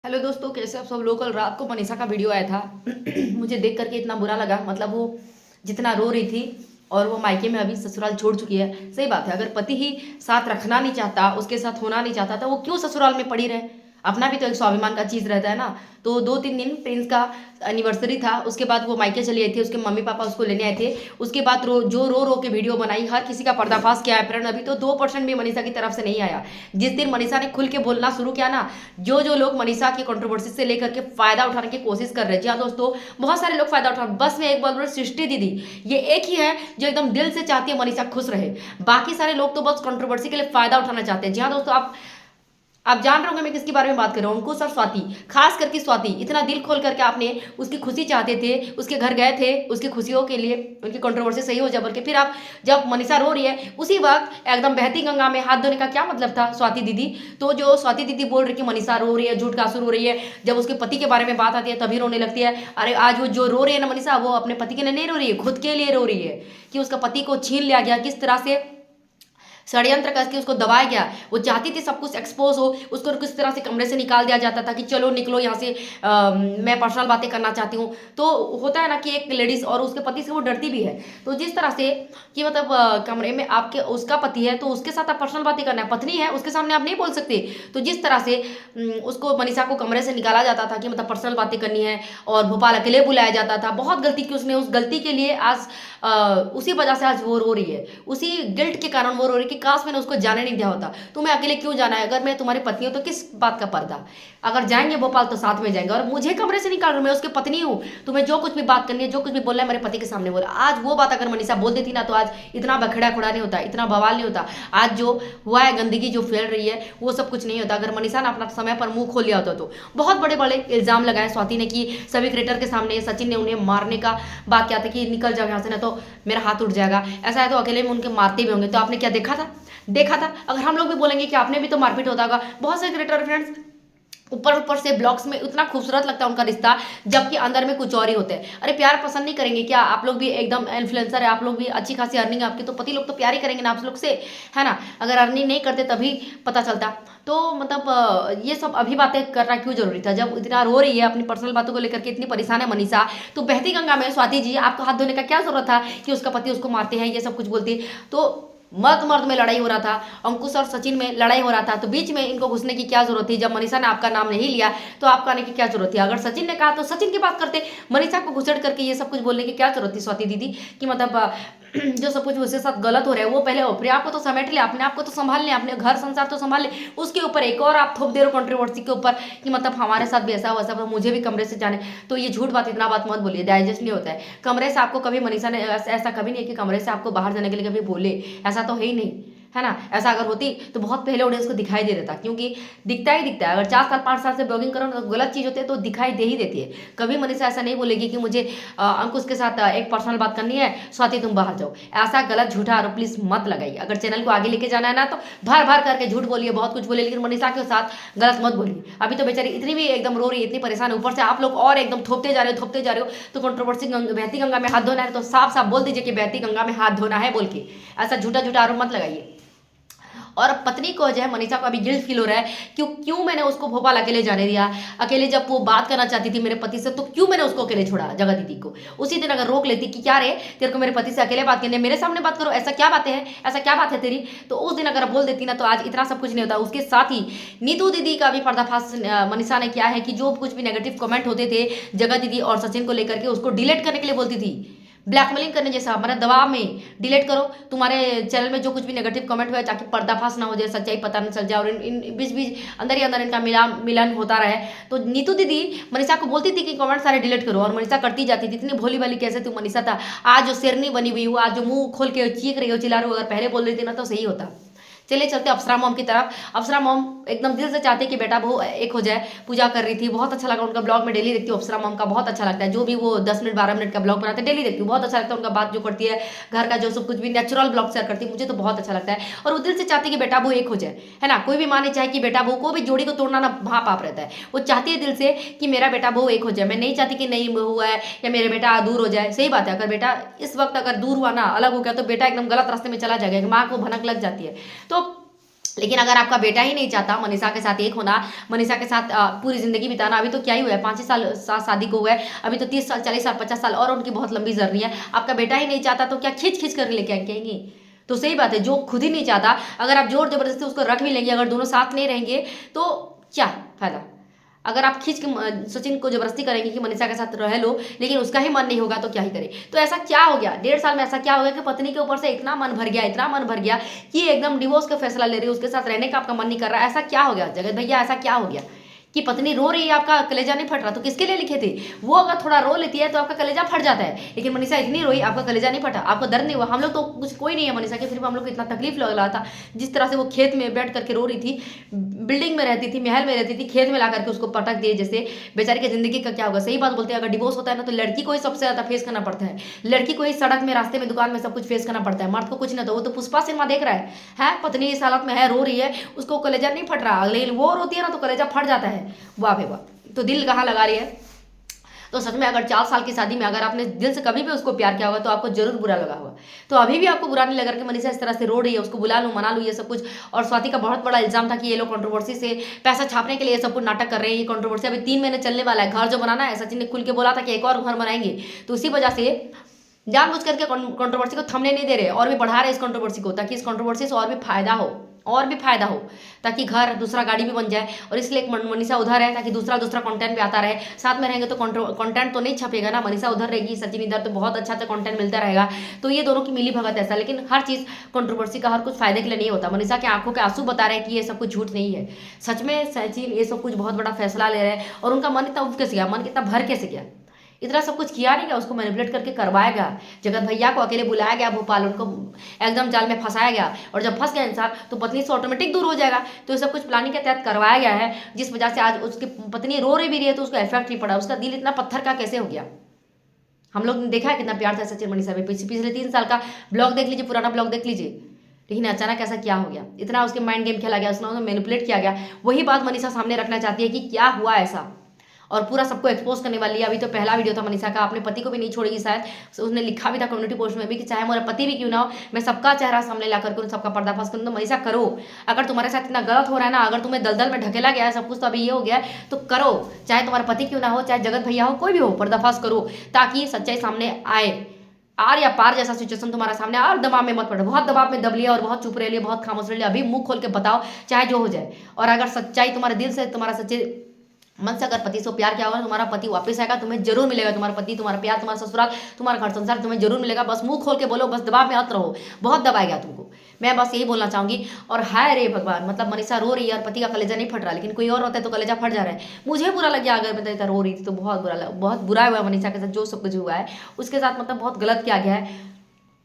Hello दोस्तों, कैसे आप सब लोग। कल रात को मनीषा का वीडियो आया था। मुझे देख करके इतना बुरा लगा। मतलब वो जितना रो रही थी और वो मायके में अभी ससुराल छोड़ चुकी है। सही बात है, अगर पति ही साथ रखना नहीं चाहता, उसके साथ होना नहीं चाहता, तो वो क्यों ससुराल में पड़ी रहे। अपना भी तो एक स्वाभिमान का चीज रहता है ना। तो 2-3 दिन प्रिंस का एनिवर्सरी था, उसके बाद वो मायके चली आई थी, उसके मम्मी पापा उसको लेने आए थे। उसके बाद रो रो के वीडियो बनाई, हर किसी का पर्दाफाश किया है। प्रण अभी तो 2% भी मनीषा की तरफ से नहीं आया। जिस दिन मनीषा ने खुल के बोलना शुरू किया ना, जो जो लोग मनीषा की कंट्रोवर्सी से लेकर के फायदा उठाने की कोशिश कर रहे हैं, जी हाँ दोस्तों, बहुत सारे लोग फायदा उठा। बस में एक बात बोल, सृष्टि दीदी ये एक ही है जो एकदम दिल से चाहती है मनीषा खुश रहे। बाकी सारे लोग तो बस कंट्रोवर्सी के लिए फायदा उठाना चाहते हैं। जी हाँ दोस्तों, आप जान रहे होंगे मैं किसके बारे में बात कर रहा हूँ। अंकुश और स्वाति, खास करके स्वाति, इतना दिल खोल करके आपने उसकी खुशी चाहते थे, उसके घर गए थे उसकी खुशियों के लिए, उनकी कंट्रोवर्सी सही हो जाए बोल के। फिर आप जब मनीषा रो रही है उसी वक्त एकदम बहती गंगा में हाथ धोने का क्या मतलब था स्वाति दीदी। तो जो स्वाति दीदी बोल रही कि मनीषा रो रही है, झूठ का आंसू रो रही है, जब उसके पति के बारे में बात आती है तभी रोने लगती है। अरे आज वो जो रो रही है ना मनीषा, वो अपने पति के लिए नहीं रो रही है, खुद के लिए रो रही है कि उसका पति को छीन लिया गया, किस तरह से षड्यंत्र करके उसको दबाया गया। वो चाहती थी सब कुछ एक्सपोज हो, उसको किस तरह से कमरे से निकाल दिया जाता था कि चलो निकलो यहाँ से, मैं पर्सनल बातें करना चाहती हूँ। तो होता है ना कि एक लेडीज और उसके पति से वो डरती भी है। तो जिस तरह से कि मतलब कमरे में आपके उसका पति है तो उसके साथ आप पर्सनल बातें करना है, पत्नी है उसके सामने आप नहीं बोल सकते। तो जिस तरह से उसको मनीषा को कमरे से निकाला जाता था कि मतलब पर्सनल बातें करनी है, और भोपाल अकेले बुलाया जाता था। बहुत गलती की उसने, उस गलती के लिए आज उसी वजह से आज वो रो रही है, उसी गिल्ट के कारण वो रो रही है कि काश मैंने उसको जाने नहीं दिया होता। तुम्हें अकेले क्यों जाना है, अगर मैं तुम्हारी पत्नी हूं तो किस बात का पर्दा। अगर जाएंगे भोपाल तो साथ में जाएंगे, और मुझे कमरे से निकाल रहा हूं, मैं उसकी पत्नी हूँ। तुम्हें जो कुछ भी बात करनी है, जो कुछ भी बोलना है मेरे पति के सामने बोला। आज वो बात अगर मनीषा बोल देती ना तो आज इतना बखेड़ा खुड़ा नहीं होता, इतना बवाल नहीं होता। आज जो हुआ है, गंदगी जो फैल रही है, वो सब कुछ नहीं होता अगर मनीषा ने अपना समय पर मुंह खोल लिया होता। तो बहुत बड़े बड़े इल्जाम लगाए स्वाति ने कि सभी क्रिएटर के सामने सचिन ने उन्हें मारने का बात किया था कि निकल जाओ यहाँ से ना तो मेरा हाथ उठ जाएगा। ऐसा है तो अकेले में उनके मारते भी होंगे। तो आपने क्या देखा था, देखा था। अगर हम लोग भी बोलेंगे कि आपने भी तो मारपीट होता होगा। बहुत से क्रिएटर फ्रेंड्स ऊपर ऊपर से ब्लॉग्स में इतना खूबसूरत लगता है उनका रिश्ता, जबकि अंदर में कुछ और ही होते हैं। अरे प्यार पसंद नहीं करेंगे क्या आप लोग भी, एकदम इन्फ्लुएंसर है आप लोग भी, अच्छी खासी अर्निंग है आपकी, तो पति लोग तो प्यार ही करेंगे ना आप लोग से, है ना। अगर अर्निंग नहीं करते तभी पता चलता। तो मतलब ये सब अभी बातें करना क्यों जरूरी था, जब इतना रो रही है अपनी पर्सनल बातों को लेकर के, इतनी परेशान है मनीषा। तो बहती गंगा में स्वाति जी आपको हाथ धोने का क्या जरूरत था कि उसका पति उसको मारते हैं, ये सब कुछ बोलती। तो मर्द मर्द में लड़ाई हो रहा था, अंकुश और सचिन में लड़ाई हो रहा था, तो बीच में इनको घुसने की क्या जरूरत थी। जब मनीषा ने आपका नाम नहीं लिया तो आपका आने की क्या जरूरत थी। अगर सचिन ने कहा तो सचिन की बात करते, मनीषा को घुसड़ करके ये सब कुछ बोलने की क्या जरूरत थी स्वाति दीदी। कि मतलब जो सब कुछ उसके साथ गलत हो रहा है वो पहले अपने आप को तो समेट ले, अपने आप को तो संभाल ले, अपने घर संसार तो संभाल ले। उसके ऊपर एक और आप थोप दे रहे हो कंट्रोवर्सी के ऊपर कि मतलब हमारे साथ भी ऐसा वैसा, मुझे भी कमरे से जाने। तो ये झूठ बात, इतना बात मत बोलिए, डाइजेस्ट नहीं होता है। कमरे से आपको कभी मनीषा ने ऐसा कभी नहीं है कि कमरे से आपको बाहर जाने के लिए कभी बोले, ऐसा तो है ही नहीं, है ना। ऐसा अगर होती तो बहुत पहले ऑडियंस को दिखाई दे देता, क्योंकि दिखता ही दिखता है। अगर 4 साल 5 साल से ब्लॉगिंग करो तो गलत चीज़ होती है तो दिखाई दे ही देती है। कभी मनीषा ऐसा नहीं बोलेगी कि मुझे अंकुश के साथ एक पर्सनल बात करनी है, स्वाति तुम बाहर जाओ। ऐसा गलत झूठा आरोप प्लीज मत लगाइए। अगर चैनल को आगे लेके जाना है ना तो भर भर करके झूठ बोलिए, बहुत कुछ बोलिए, लेकिन मनीषा के साथ गलत मत बोलिए। अभी तो बेचारी इतनी भी एकदम रो रही है, इतनी परेशान है, ऊपर से आप लोग और एकदम थोपते जा रहे हो, थोपते जा रहे हो। तो कंट्रोवर्सी बहती गंगा में हाथ धोना है तो साफ साफ बोल दीजिए कि बहती गंगा में हाथ धोना है बोल के। ऐसा झूठा झूठा आरोप मत लगाइए। और पत्नी को जो है मनीषा को अभी गिल्ट फील हो रहा है, क्यों क्यों मैंने उसको भोपाल अकेले जाने दिया, अकेले जब वो बात करना चाहती थी मेरे पति से तो क्यों मैंने उसको अकेले छोड़ा जगह दीदी को। उसी दिन अगर रोक लेती कि क्या रे तेरे को मेरे पति से अकेले बात करनी है, मेरे सामने बात करो, ऐसा क्या बातें हैं, ऐसा क्या बात है तेरी, तो उस दिन अगर बोल देती ना तो आज इतना सब कुछ नहीं होता। उसके साथ ही नीतू दीदी का भी पर्दाफाश मनीषा ने किया है कि जो कुछ भी नेगेटिव कमेंट होते थे जगह दीदी और सचिन को लेकर के, उसको डिलीट करने के लिए बोलती थी, ब्लैकमेलिंग करने जैसा, हमारे दबाव में डिलीट करो तुम्हारे चैनल में जो कुछ भी नेगेटिव कमेंट हुआ है, ताकि पर्दाफाश ना हो जाए, सच्चाई पता न चल जाए, और इन बीच बीच अंदर ही अंदर इनका मिलन होता रहे। तो नीतू दीदी मनीषा को बोलती थी कि कमेंट सारे डिलीट करो, और मनीषा करती जाती थी। इतनी भोली भाली कैसे तू मनीषा था, आज जो शेरनी बनी हुई हो, आज जो मुंह खोल के चीख रही हो, चिल्ला रही हो, अगर पहले बोल रही थी ना तो सही होता। चलिए चलते अप्सरा मॉम की तरफ। अप्सरा मॉम एकदम दिल से चाहते कि बेटा बहू एक हो जाए, पूजा कर रही थी, बहुत अच्छा लगा उनका ब्लॉग में, डेली देखती हूँ अप्सरा मॉम का, बहुत अच्छा लगता है। जो भी वो 10 मिनट 12 मिनट का ब्लॉग बनाते हैं डेली देखती हूँ, बहुत अच्छा लगता है उनका। बात जो करती है घर का, जो सब कुछ भी नेचुरल ब्लॉग शेयर करती है, मुझे तो बहुत अच्छा लगता है। और वो दिल से चाहती है कि बेटा बहू एक हो जाए, है ना। कोई भी माँ नहीं चाहे कि बेटा बहू को भी जोड़ी को तोड़ना ना वहाँ पाप रहता है। वो चाहती है दिल से कि मेरा बेटा बहू एक हो जाए। मैं नहीं चाहती कि नहीं हुआ है या मेरा बेटा दूर हो जाए। सही बात है, अगर बेटा इस वक्त अगर दूर हुआ ना, अलग हो गया, तो बेटा एकदम गलत रास्ते में चला जाएगा, माँ को भनक लग जाती है। तो लेकिन अगर आपका बेटा ही नहीं चाहता मनीषा के साथ एक होना, मनीषा के साथ पूरी जिंदगी बिताना, अभी तो क्या ही हुआ है, 5 ही साल शादी को हुआ है, अभी तो 30 साल 40 साल 50 साल और उनकी बहुत लंबी जर्नी है। आपका बेटा ही नहीं चाहता तो क्या खींच खींच कर लेके आएंगे? तो सही बात है, जो खुद ही नहीं चाहता अगर आप जोर जबरदस्ती उसको रख भी लेंगे, अगर दोनों साथ नहीं रहेंगे तो क्या फायदा? अगर आप खींच के सचिन को जबरदस्ती करेंगे कि मनीषा के साथ रह लो, लेकिन उसका ही मन नहीं होगा तो क्या ही करे? तो ऐसा क्या हो गया 1.5 साल में, ऐसा क्या हो गया कि पत्नी के ऊपर से इतना मन भर गया, इतना मन भर गया कि एकदम डिवोर्स का फैसला ले रही है, उसके साथ रहने का आपका मन नहीं कर रहा? ऐसा क्या हो गया जगत भैया, ऐसा क्या हो गया कि पत्नी रो रही है, आपका कलेजा नहीं फट रहा? तो किसके लिए लिखे थे? वो अगर थोड़ा रो लेती है तो आपका कलेजा फट जाता है, लेकिन मनीषा इतनी रोई, आपका कलेजा नहीं फटा, आपको दर्द नहीं हुआ। हम लोग तो कुछ कोई नहीं है मनीषा के, फिर भी हम लोग को इतना तकलीफ लग रहा था। जिस तरह से वो खेत में बैठ करके रो रही थी, बिल्डिंग में रहती थी, महल में रहती थी, खेत में ला करके उसको पटक दिए, जैसे बेचारी की जिंदगी का क्या होगा? सही बात बोलते हैं, अगर डिवोर्स होता है ना तो लड़की को ही सबसे ज्यादा फेस करना पड़ता है, लड़की को ही सड़क में, रास्ते में, दुकान में सब कुछ फेस करना पड़ता है, मर्द को कुछ नहीं। तो वो तो पुष्पा सिनेमा देख रहा है पत्नी इस हालत में है, रो रही है, उसको कलेजा नहीं फट रहा, लेकिन वो रोती है ना तो कलेजा फट जाता है। वाह भाई वाह, तो दिल कहाँ लगा रही है? तो सच में अगर 4 साल की शादी में अगर आपने दिल से कभी भी उसको प्यार किया होगा तो आपको जरूर बुरा लगा होगा। तो अभी भी आपको बुरा नहीं लगा कि मनीषा इस तरह से रो रही है, उसको बुला लूं, मना लूं, ये सब कुछ। और स्वाति का बहुत बड़ा इल्जाम था कि ये लोग कंट्रोवर्सी से पैसा छापने के लिए सब कुछ नाटक कर रहे हैं, ये कंट्रोवर्सी अभी 3 महीने चलने वाला है। घर जो बनाना है, सचिन ने खुल के बोला था कि एक और घर बनाएंगे, तो उसी वजह से जानबूझ करके कंट्रोवर्सी को थमने नहीं दे रहे और भी बढ़ा रहे इस कंट्रोवर्सी को, ताकि इस कंट्रोवर्सी से और भी फायदा हो, और भी फायदा हो, ताकि घर दूसरा गाड़ी भी बन जाए। और इसलिए एक मनीषा उधर है ताकि दूसरा कंटेंट भी आता रहे, साथ में रहेंगे तो कंटेंट तो नहीं छपेगा ना। मनीषा उधर रहेगी, सचिन इधर, तो बहुत अच्छा अच्छा कंटेंट मिलता रहेगा। तो ये दोनों की मिली भगत ऐसा। लेकिन हर चीज़ कंट्रोवर्सी का हर कुछ फायदे के लिए नहीं होता। मनीषा के आंखों के आंसू बता रहे हैं कि ये सब कुछ झूठ नहीं है, सच में सचिन ये सब कुछ बहुत बड़ा फैसला ले रहे हैं। और उनका मन इतना उठ कैसे गया, मन कितना भर कैसे गया? इतना सब कुछ किया नहीं गया, उसको मैनिपुलेट करके करवाया गया, जगत भैया को अकेले बुलाया गया भोपाल, उनको एकदम जाल में फंसाया गया। और जब फंस गया इंसान तो पत्नी से ऑटोमेटिक दूर हो जाएगा। तो ये सब कुछ प्लानिंग के तहत करवाया गया है, जिस वजह से आज उसकी पत्नी रो रही भी रही है तो उसको इफेक्ट नहीं पड़ा। उसका दिल इतना पत्थर का कैसे हो गया? हम लोग ने देखा है कितना प्यार था सचिन मनीषा में, पिछले 3 साल का ब्लॉग देख लीजिए, पुराना ब्लॉग देख लीजिए। लेकिन अचानक ऐसा क्या हो गया? इतना उसके माइंड गेम खेला गया, उसने मैनिपुलेट किया गया। वही बात मनीषा सामने रखना चाहती है कि क्या हुआ ऐसा, और पूरा सबको एक्सपोज करने वाली है। अभी तो पहला वीडियो था मनीषा का, अपने पति को भी नहीं छोड़ेगी शायद। उसने लिखा भी था कम्युनिटी पोस्ट में भी कि चाहे मेरा पति भी क्यों ना हो, मैं सबका चेहरा सामने ला करके सबका पर्दाफाश करूँ। तो मनीषा करो, अगर तुम्हारे साथ इतना गलत हो रहा है ना, अगर तुम्हें दलदल में ढकेला गया है सब कुछ, तो अभी ये हो गया है तो करो, चाहे तुम्हारा पति क्यों ना हो, चाहे जगत भैया हो, कोई भी हो, पर्दाफाश करो ताकि सच्चाई सामने आए। आर या पार जैसा सिचुएशन तुम्हारा सामने, और दबाव में मत पड़ो, बहुत दबाव में दब लिया और बहुत चुप रह लिया, बहुत खामोश रह लिया, अभी मुंह खोल के बताओ, चाहे जो हो जाए। और अगर सच्चाई तुम्हारे दिल से, तुम्हारा सच्चे मन से अगर पति से प्यार किया होगा, तुम्हारा पति वापस आएगा, तुम्हें जरूर मिलेगा तुम्हारा पति, तुम्हारा प्यार, तुम्हारा ससुराल, तुम्हारा घर संसार तुम्हें जरूर मिलेगा। बस मुंह खोल के बोलो, बस दबाव में मत रहो, बहुत दबाएगा तुमको। मैं बस यही बोलना चाहूंगी। और हाय रे भगवान, मतलब मनीषा रो रही है और पति का कलेजा नहीं फट रहा, लेकिन कोई और होता है तो कलेजा फट जा रहा है। मुझे बुरा लग गया, अगर मैं इतना रो रही थी तो बहुत बुरा लगा, बहुत बुरा हुआ मनीषा के साथ जो सब कुछ हुआ है उसके साथ, मतलब बहुत गलत किया गया है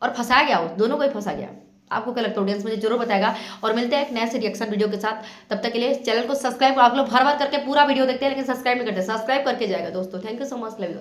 और फंसाया गया, दोनों को ही फंसा गया। आपको क्या लगता है ऑडियंस मुझे जरूर बताएगा। और मिलते हैं एक नए से रिएक्शन वीडियो के साथ, तब तक के लिए चैनल को सब्सक्राइब। आप लोग हर बार करके पूरा वीडियो देखते हैं लेकिन सब्सक्राइब नहीं करते, सब्सक्राइब करके जाएगा दोस्तों। Thank you so much, love you.